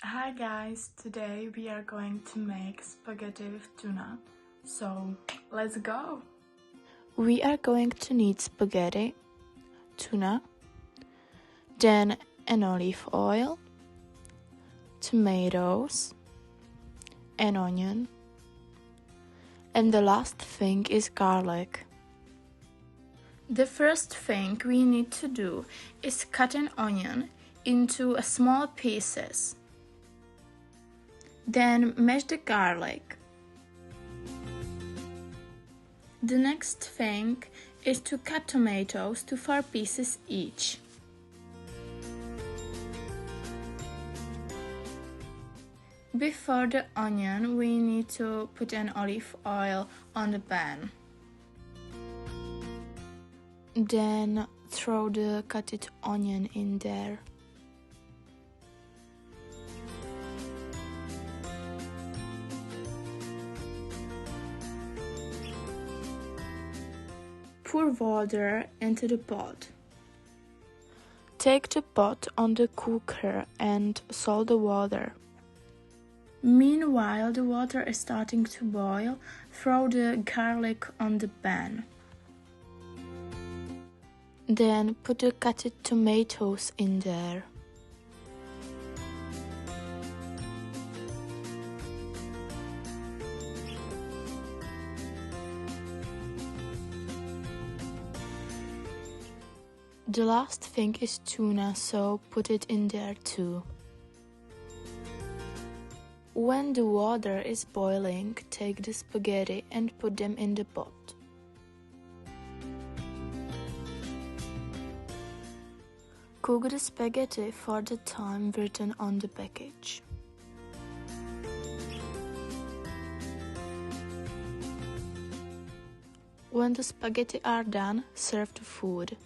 Hi guys, today we are going to make spaghetti with tuna. So let's go! We are going to need spaghetti, tuna, then an olive oil, tomatoes, an onion, and the last thing is garlic. The first thing we need to do is cut an onion into small pieces. Then mash the garlic. The next thing is to cut tomatoes to 4 pieces each. Before the onion, we need to put an olive oil on the pan. Then throw the cutted onion in there. Pour water into the pot. Take the pot on the cooker and salt the water. Meanwhile, the water is starting to boil. Throw the garlic on the pan. Then put the cutted tomatoes in there. The last thing is tuna, so put it in there too. When the water is boiling, take the spaghetti and put them in the pot. Cook the spaghetti for the time written on the package. When the spaghetti are done, serve the food.